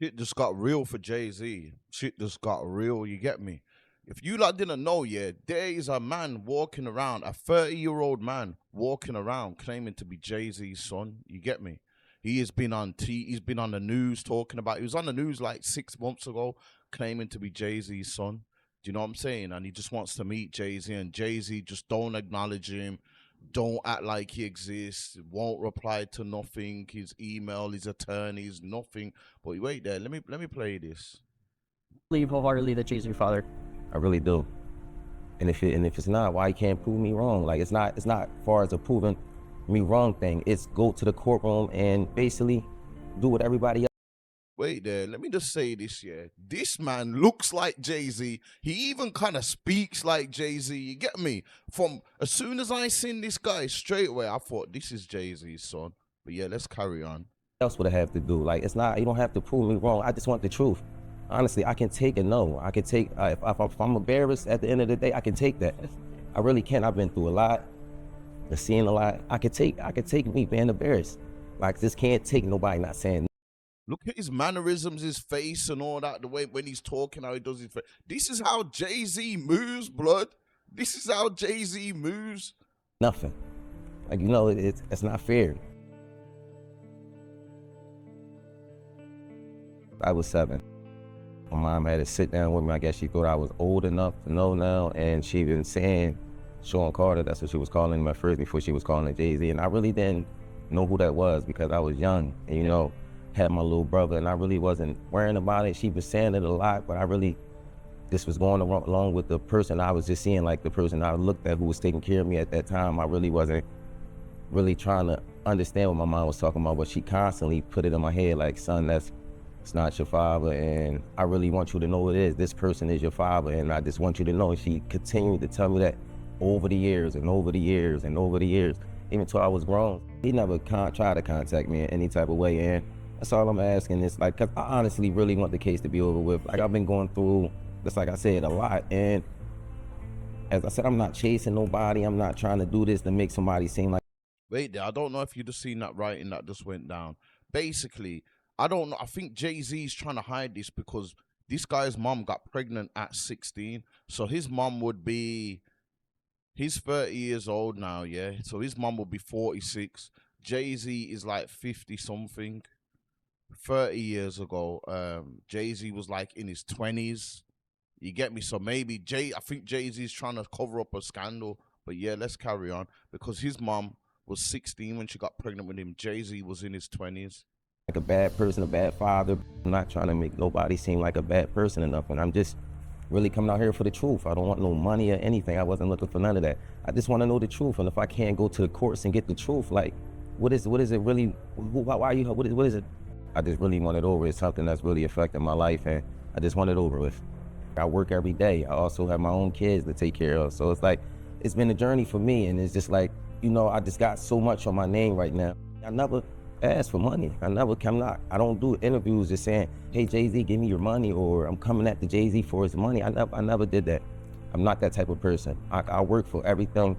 Shit just got real for Jay-Z. Shit just got real, you get me? If you lot didn't know, yeah, there is a man walking around, a 30-year-old man walking around claiming to be Jay-Z's son. You get me? He's been on the news talking about, he was on the news like 6 months ago, claiming to be Jay-Z's son. Do you know what I'm saying? And he just wants to meet Jay-Z, and Jay-Z just don't acknowledge him, don't act like he exists, won't reply to nothing, his email, his attorneys, nothing. But wait there, let me play this. Believe wholeheartedly that Jay's your father. I really do. And if it's not, why you can't prove me wrong? Like it's not far as a proving me wrong thing. It's go to the courtroom and basically do what everybody else. Wait there, let me just say this, yeah. This man looks like Jay-Z. He even kind of speaks like Jay-Z. You get me? From as soon as I seen this guy, straight away, I thought this is Jay-Z's son. But yeah, let's carry on. Else would have to do. Like it's not. You don't have to prove me wrong. I just want the truth. Honestly, I can take a no. I can take if I'm embarrassed at the end of the day, I can take that. I really can. I've been through a lot, I've seen a lot. I could take me being embarrassed. Like this can't take nobody not saying. Look at his mannerisms, his face, and all that. The way when he's talking, how he does his face. This is how Jay-Z moves, blood. This is how Jay-Z moves. Nothing. Like it's not fair. I was 7. My mom had to sit down with me. I guess she thought I was old enough to know now, and she been saying Sean Carter. That's what she was calling him at first before she was calling it Jay-Z. And I really didn't know who that was because I was young and had my little brother, and I really wasn't worrying about it. She was saying it a lot, but I really this was going along with the person I was just seeing, like the person I looked at who was taking care of me at that time. I really wasn't really trying to understand what my mom was talking about, but she constantly put it in my head like, son, it's not your father, and I really want you to know it is. This person is your father, and I just want you to know. And she continued to tell me that over the years and over the years and over the years, even until I was grown. He never tried to contact me in any type of way, and that's all I'm asking is like, cause I honestly really want the case to be over with. Like I've been going through, just like I said, a lot, and as I said, I'm not chasing nobody. I'm not trying to do this to make somebody seem like. Wait there, I don't know if you just seen that writing that just went down. Basically, I don't know. I think Jay-Z's trying to hide this because this guy's mom got pregnant at 16. So his mom would be, he's 30 years old now, yeah? So his mom would be 46. Jay-Z is like 50 something. 30 years ago, Jay-Z was like in his 20s. You get me? So maybe I think Jay-Z's trying to cover up a scandal. But yeah, let's carry on. Because his mom was 16 when she got pregnant with him. Jay-Z was in his 20s. Like a bad person, a bad father. I'm not trying to make nobody seem like a bad person or nothing. I'm just really coming out here for the truth. I don't want no money or anything. I wasn't looking for none of that. I just want to know the truth. And if I can't go to the courts and get the truth, like, what is it really? Why are you? What is it? I just really want it over. It's something that's really affecting my life, and I just want it over with. I work every day. I also have my own kids to take care of. So it's like, it's been a journey for me, and it's just like, I just got so much on my name right now. I never ask for money. I don't do interviews just saying, hey, Jay-Z, give me your money, or I'm coming at the Jay-Z for his money. I never did that. I'm not that type of person. I work for everything.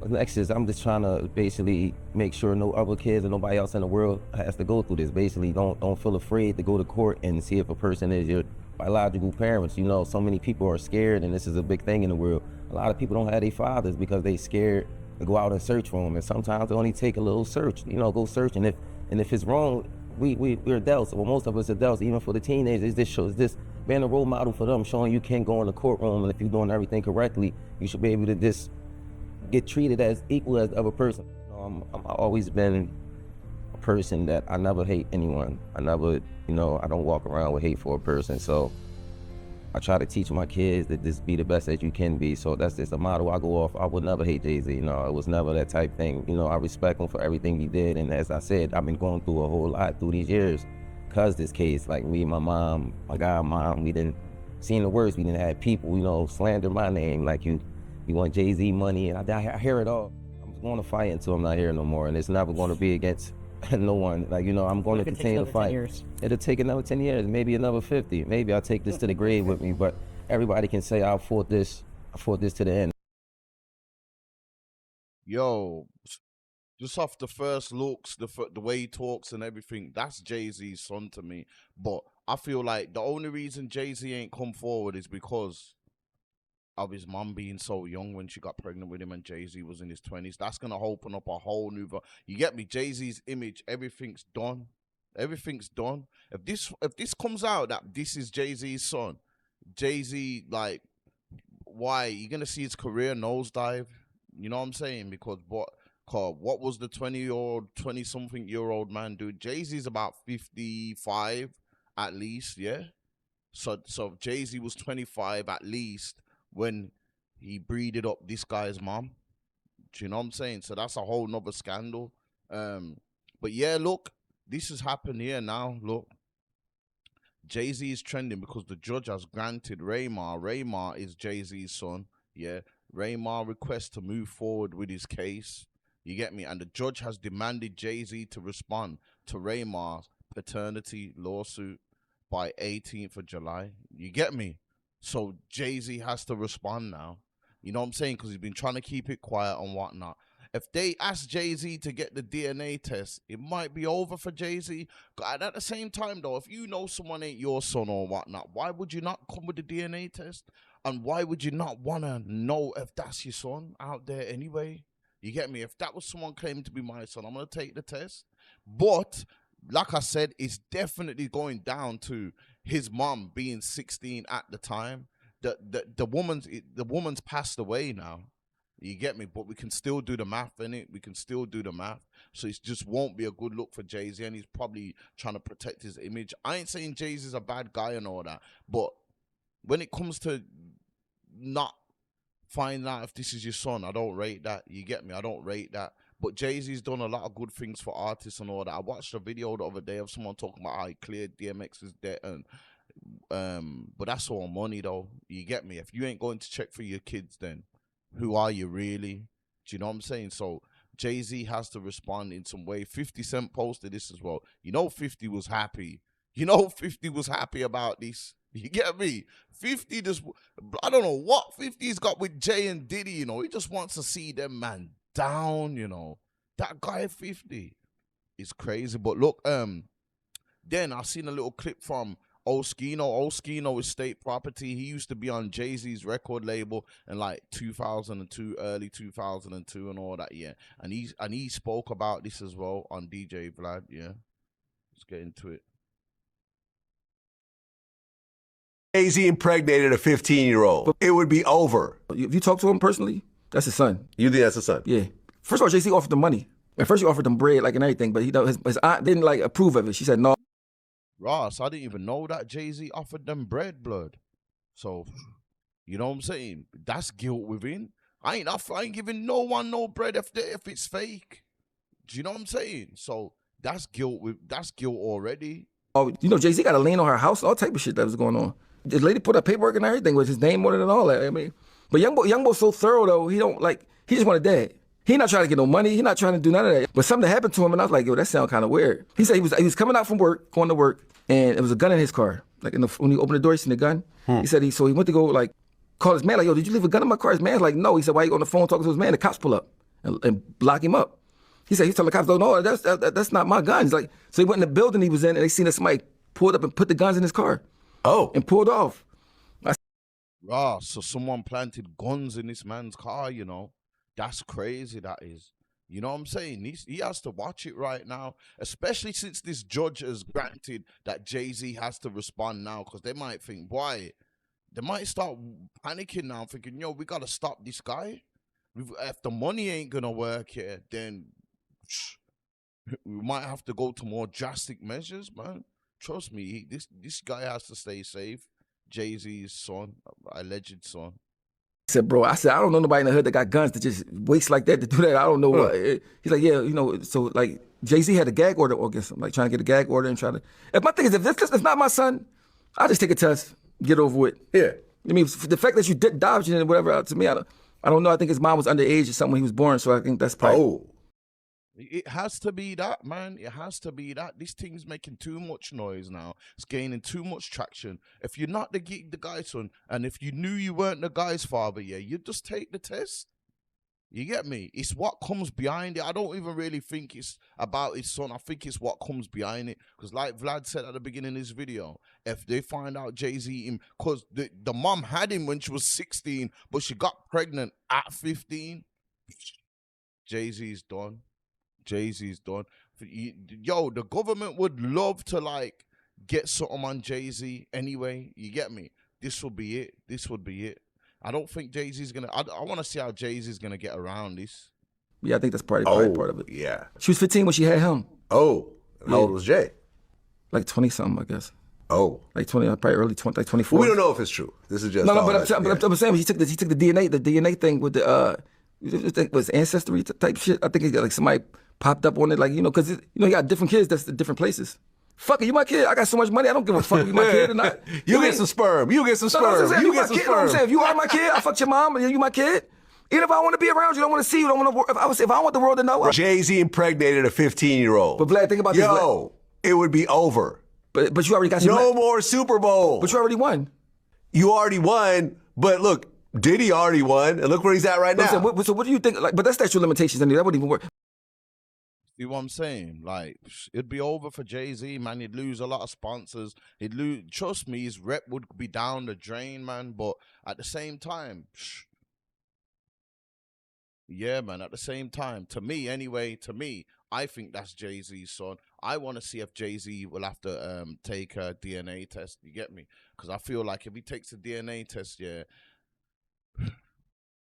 Next is I'm just trying to basically make sure no other kids or nobody else in the world has to go through this. Basically, don't feel afraid to go to court and see if a person is your biological parents. So many people are scared, and this is a big thing in the world. A lot of people don't have their fathers because they scared to go out and search for them, and sometimes it only take a little search. Go search, and if it's wrong, we're adults. Well, most of us adults, even for the teenagers, this being a role model for them, showing you can go in the courtroom, and if you're doing everything correctly, you should be able to just get treated as equal as the other person. I've always been a person that I never hate anyone. I never, I don't walk around with hate for a person. So I try to teach my kids that just be the best that you can be. So that's just a motto I go off. I would never hate Jay-Z. It was never that type thing. I respect him for everything he did. And as I said, I've been going through a whole lot through these years because this case, like me, my mom, my godmom, we didn't seen the worst. We didn't have people, slander my name like you want Jay-Z money, and I hear it all. I'm going to fight until I'm not here no more, and it's never going to be against no one. Like, I'm going to continue to fight. It'll take another 10 years, maybe another 50. Maybe I'll take this to the grave with me, but everybody can say I fought this to the end. Yo, just off the first looks, the way he talks and everything, that's Jay-Z's son to me. But I feel like the only reason Jay-Z ain't come forward is because of his mom being so young when she got pregnant with him and Jay-Z was in his 20s. That's going to open up a whole new... You get me? Jay-Z's image, everything's done. Everything's done. If this comes out that this is Jay-Z's son, Jay-Z, like, why? You're going to see his career nosedive. You know what I'm saying? Because what was the 20-something-year-old man doing? Jay-Z's about 55 at least, yeah? So Jay-Z was 25 at least when he breeded up this guy's mom. Do you know what I'm saying? So that's a whole nother scandal. But yeah, look, this has happened here now. Look, Jay-Z is trending because the judge has granted Raymar. Raymar is Jay-Z's son. Yeah, Raymar requests to move forward with his case. You get me? And the judge has demanded Jay-Z to respond to Raymar's paternity lawsuit by 18th of July. You get me? So Jay-Z has to respond now. You know what I'm saying? Because he's been trying to keep it quiet and whatnot. If they ask Jay-Z to get the DNA test, it might be over for Jay-Z. And at the same time, though, if you know someone ain't your son or whatnot, why would you not come with the DNA test? And why would you not want to know if that's your son out there anyway? You get me? If that was someone claiming to be my son, I'm going to take the test. But, like I said, it's definitely going down to his mom being 16 at the time. The woman's passed away now. You get me? But we can still do the math, innit? We can still do the math. So it just won't be a good look for Jay-Z, and he's probably trying to protect his image. I ain't saying Jay-Z's a bad guy and all that, but when it comes to not finding out if this is your son, I don't rate that. You get me? I don't rate that. But Jay-Z's done a lot of good things for artists and all that. I watched a video the other day of someone talking about how he cleared DMX's debt, and but that's all money though. You get me? If you ain't going to check for your kids, then who are you really? Do you know what I'm saying? So Jay-Z has to respond in some way. 50 Cent posted this as well. You know 50 was happy. You know 50 was happy about this. You get me? 50 just, I don't know what 50's got with Jay and Diddy, you know. He just wants to see them man down, you know. That guy 50 is crazy. But look, then I seen a little clip from Oskino. Oskino is state property. He used to be on Jay-Z's record label in like 2002, early 2002 and all that, yeah. And he spoke about this as well on DJ Vlad, yeah. Let's get into it. Jay-Z impregnated a 15-year-old. It would be over. If you talk to him personally, that's his son. You think that's his son? Yeah. First of all, Jay-Z offered him money. At first, he offered him bread, like, and everything, but his aunt didn't, like, approve of it. She said no. Ross, I didn't even know that Jay-Z offered them bread, blood. So, you know what I'm saying? That's guilt within. I ain't giving no one no bread if it's fake. Do you know what I'm saying? So that's guilt already. Oh, you know, Jay-Z got a lien on her house, all type of shit that was going on. The lady put up paperwork and everything with his name on it and all that. I mean, but young boy's so thorough though. He don't like. He just wanted dad. He not trying to get no money. He not trying to do none of that. But something happened to him, and I was like, yo, that sound kind of weird. He said he was coming out from work, going to work, and it was a gun in his car. Like when he opened the door, he seen the gun. He said he went to go like call his man, like, yo, did you leave a gun in my car? His man's like, no. He said, why you on the phone talking to his man? The cops pull up and lock him up. He said he told the cops, no, that's not my gun. He's like, so he went in the building he was in, and they seen that somebody pulled up and put the guns in his car. Oh, and pulled off. Ross, so someone planted guns in this man's car, you know. That's crazy, that is. You know what I'm saying? He has to watch it right now, especially since this judge has granted that Jay-Z has to respond now, because they might think, boy, they might start panicking now, thinking, yo, we got to stop this guy. If the money ain't going to work here, then we might have to go to more drastic measures, man. Trust me, this guy has to stay safe. Jay-Z's son, alleged son. I said, bro, I don't know nobody in the hood that got guns to just waste like that to do that. I don't know what. He's like, yeah, you know, so like Jay-Z had a gag order against him, like trying to get a gag order and trying to. If my thing is, if it's not my son, I'll just take a test, get over with. Yeah. I mean, the fact that you dodged it and whatever, to me, I don't know. I think his mom was underage or something when he was born, so I think that's probably. Oh. It has to be that, man. It has to be that. This thing's making too much noise now. It's gaining too much traction. If you're not the guy's son, and if you knew you weren't the guy's father, yeah, you just take the test. You get me? It's what comes behind it. I don't even really think it's about his son. I think it's what comes behind it. Because like Vlad said at the beginning of this video, if they find out Jay-Z, because the mom had him when she was 16, but she got pregnant at 15, Jay-Z's done. Jay-Z's done. Yo, the government would love to like get something on Jay-Z anyway. You get me? This will be it. This would be it. I don't think Jay-Z's gonna. I want to see how Jay-Z's gonna get around this. Yeah, I think that's probably part of it. Yeah. She was 15 when she had him. Oh, how old was Jay? Like 20 something, I guess. Oh, like 20, probably early 20, like 24. We don't know if it's true. This is just but I'm saying he took the DNA thing with the it was ancestry type shit. I think he got like somebody popped up on it, like because he got different kids that's in different places. Fuck it, you my kid. I got so much money. I don't give a fuck if you my kid or not. You get some sperm. You get some sperm. You get some sperm. You know what I'm saying? If you are my kid, I fucked your mom and you my kid. Even if I want to be around you, don't want to see you, don't want to. If I want the world to know. Jay-Z impregnated a 15-year-old. But Vlad, think about this. Yo, it would be over. But you already got your no more Super Bowl. But you already won. You already won. But look, Diddy already won, and look where he's at right now. So what do you think? Like, but that's statute of limitations. I mean, that wouldn't even work. See what I'm saying? Like, it'd be over for Jay-Z, man. He'd lose a lot of sponsors. He'd lose. Trust me, his rep would be down the drain, man. But at the same time, yeah, man. At the same time, to me, I think that's Jay-Z's son. I want to see if Jay-Z will have to take a DNA test. You get me? Because I feel like if he takes a DNA test, yeah,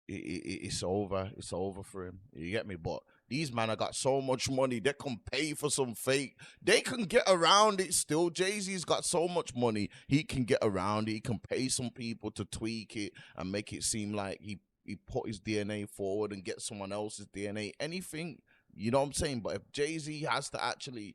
it's over. It's over for him. You get me? But these men have got so much money, they can pay for some fake. They can get around it still. Jay-Z's got so much money, he can get around it. He can pay some people to tweak it and make it seem like he put his DNA forward and get someone else's DNA. Anything, you know what I'm saying? But if Jay-Z has to actually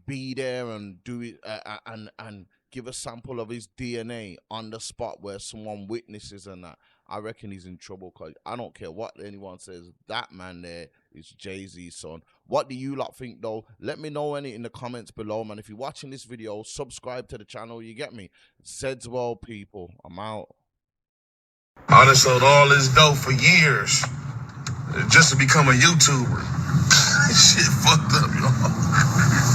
be there and do it and give a sample of his DNA on the spot where someone witnesses and that, I reckon he's in trouble. Cause I don't care what anyone says. That man there is Jay-Z's son. What do you lot think though? Let me know in the comments below, man. If you're watching this video, subscribe to the channel. You get me? Said's well, people. I'm out. I done sold all this dope for years just to become a YouTuber. Shit fucked up, y'all.